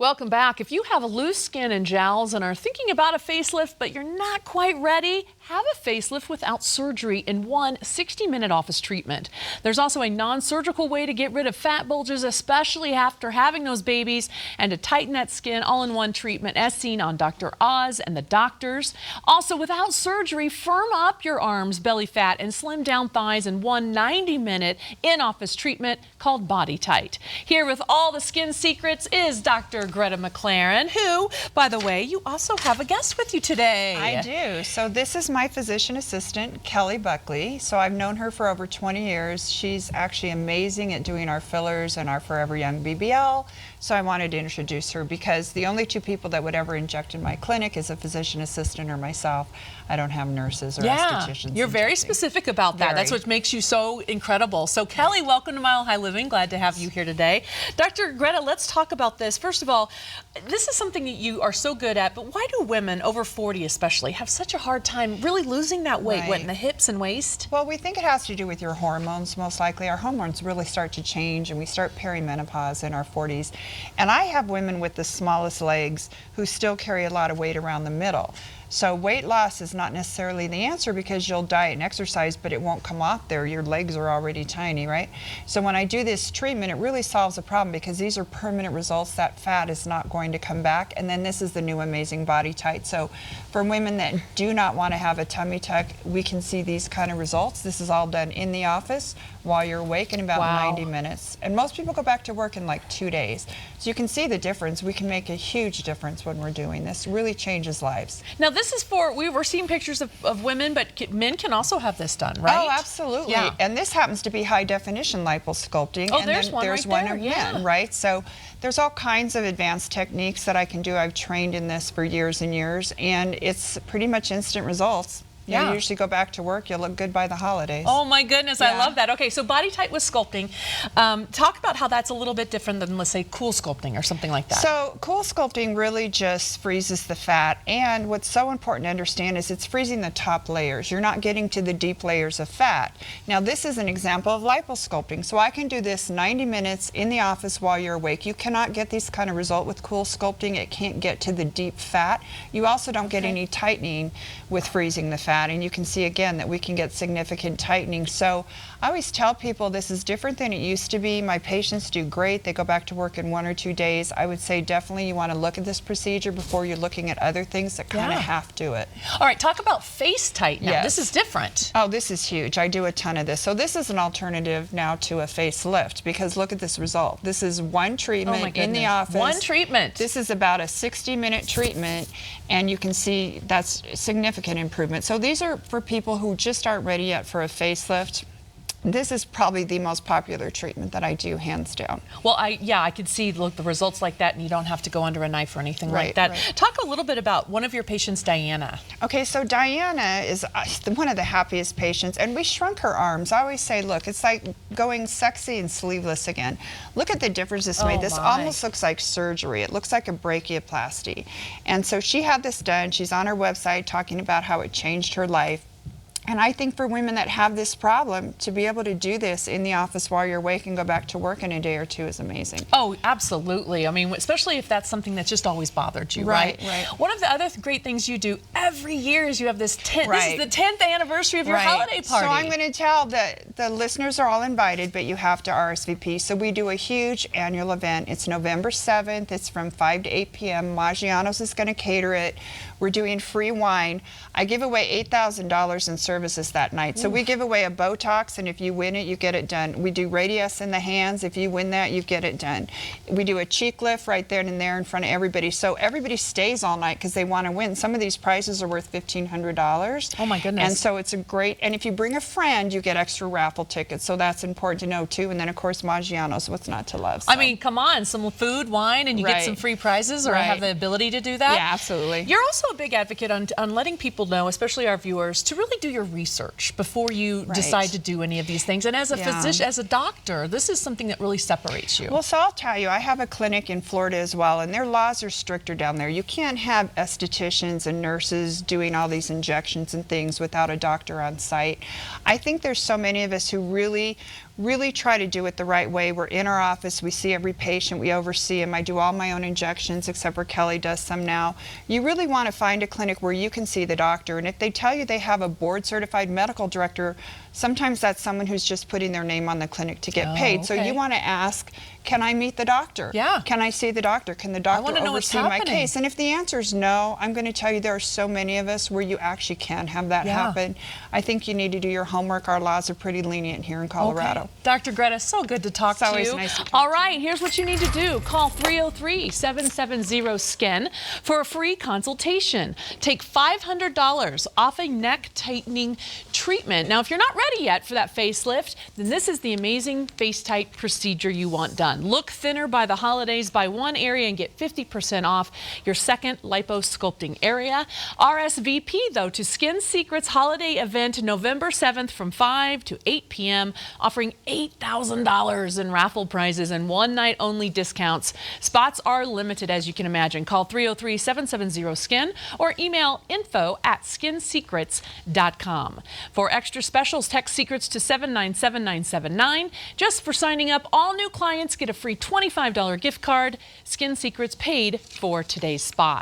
Welcome back. If you have loose skin and jowls and are thinking about a facelift but you're not quite ready, have a facelift without surgery in one 60-minute office treatment. There's also a non-surgical way to get rid of fat bulges, especially after having those babies, and to tighten that skin all in one treatment as seen on Dr. Oz and the doctors. Also, without surgery, firm up your arms, belly fat, and slim down thighs in one 90-minute in-office treatment called BodyTite. Here with all the skin secrets is Dr. Greta McLaren, who, by the way, you also have a guest with you today. I do. So this is my physician assistant, Kelly Buckley. So I've known her for over 20 years. She's actually amazing at doing our fillers and our Forever Young BBL. So I wanted to introduce her because the only two people that would ever inject in my clinic is a physician assistant or myself. I don't have nurses or estheticians. You're very specific about that. That's what makes you so incredible. So Kelly, welcome to Mile High Living. Glad to have you here today. Dr. Greta, let's talk about this. First of all, this is something that you are so good at, but why do women over 40 especially have such a hard time really losing that weight? What, in the hips and waist? Well, we think it has to do with your hormones, most likely. Our hormones really start to change and we start perimenopause in our 40s. And I have women with the smallest legs who still carry a lot of weight around the middle. So weight loss is not necessarily the answer because you'll diet and exercise, but it won't come off there. Your legs are already tiny, right? So when I do this treatment, it really solves a problem because these are permanent results. That fat is not going to come back. And then this is the new amazing BodyTite. So for women that do not want to have a tummy tuck, we can see these kind of results. This is all done in the office while you're awake in about 90 minutes. And most people go back to work in like 2 days. So you can see the difference. We can make a huge difference when we're doing this. It really changes lives. Now this is for, we were seeing pictures of women, but men can also have this done, right? Oh, absolutely. Yeah. And this happens to be high definition liposculpting. Oh, and there's then one there's right one there. of men, right? So there's all kinds of advanced techniques that I can do. I've trained in this for years and years, and it's pretty much instant results. You usually go back to work, you'll look good by the holidays. Oh my goodness, I love that. Okay, so BodyTite with sculpting. Talk about how that's a little bit different than, let's say, CoolSculpting or something like that. So CoolSculpting really just freezes the fat, and what's so important to understand is it's freezing the top layers. You're not getting to the deep layers of fat. Now this is an example of liposculpting. So I can do this 90 minutes in the office while you're awake. You cannot get this kind of result with CoolSculpting. It can't get to the deep fat. You also don't get any tightening with freezing the fat. And you can see again that we can get significant tightening. So I always tell people this is different than it used to be. My patients do great. They go back to work in 1 or 2 days. I would say definitely you want to look at this procedure before you're looking at other things that kind of have to it. All right, talk about FaceTite now. This is different. Oh, this is huge. I do a ton of this. So this is an alternative now to a facelift because look at this result. This is one treatment in the office. One treatment. This is about a 60-minute treatment, and you can see that's significant improvement. So these are for people who just aren't ready yet for a facelift. This is probably the most popular treatment that I do, hands down. Well, I could see the results like that, and you don't have to go under a knife or anything like that. Talk a little bit about one of your patients, Diana. Okay, so Diana is one of the happiest patients, and we shrunk her arms. I always say, look, it's like going sexy and sleeveless again. Look at the difference this made. This almost looks like surgery. It looks like a brachioplasty. And so she had this done. She's on her website talking about how it changed her life. And I think for women that have this problem, to be able to do this in the office while you're awake and go back to work in a day or two is amazing. Oh, absolutely. I mean, especially if that's something that's just always bothered you, right? One of the other great things you do every year is you have this this is the 10th anniversary of your holiday party. So I'm going to tell that the listeners are all invited, but you have to RSVP. So we do a huge annual event. It's November 7th. It's from 5 to 8 p.m. Maggiano's is going to cater it. We're doing free wine. I give away $8,000 in services that night. So we give away a Botox, and if you win it, you get it done. We do radius in the hands. If you win that, you get it done. We do a cheek lift right there and there in front of everybody. So everybody stays all night because they want to win. Some of these prizes are worth $1,500. Oh my goodness. And so it's a great, and if you bring a friend, you get extra raffle tickets. So that's important to know too. And then of course Maggiano's, what's not to love? So. I mean, come on, some food, wine, and you get some free prizes, or have the ability to do that? Yeah, absolutely. You're also a big advocate on letting people know, especially our viewers, to really do your research before you decide to do any of these things. And as a physician, as a doctor, this is something that really separates you. Well, so I'll tell you, I have a clinic in Florida as well, and their laws are stricter down there. You can't have estheticians and nurses doing all these injections and things without a doctor on site. I think there's so many of us who really really try to do it the right way. We're in our office, we see every patient, we oversee them. I do all my own injections except for Kelly does some now. You really want to find a clinic where you can see the doctor, and if they tell you they have a board certified medical director, sometimes that's someone who's just putting their name on the clinic to get paid. So you want to ask, can I meet the doctor? Yeah. Can I see the doctor? Can the doctor oversee my case? And if the answer is no, I'm going to tell you there are so many of us where you actually can have that happen. I think you need to do your homework. Our laws are pretty lenient here in Colorado. Dr. Greta, so good to talk to you. It's always nice to talk All right, here's what you need to do. Call 303-770-SKIN for a free consultation. Take $500 off a neck tightening treatment. Now, if you're not ready yet for that facelift, then this is the amazing FaceTite procedure you want done. Look thinner by the holidays. Buy one area and get 50% off your second lipo-sculpting area. RSVP, though, to Skin Secrets holiday event November 7th from 5 to 8 p.m., offering $8,000 in raffle prizes and one-night-only discounts. Spots are limited, as you can imagine. Call 303-770-SKIN or email info@skinsecrets.com. For extra specials, text secrets to 797979. Just for signing up, all new clients get a free $25 gift card. Skin Secrets paid for today's spot.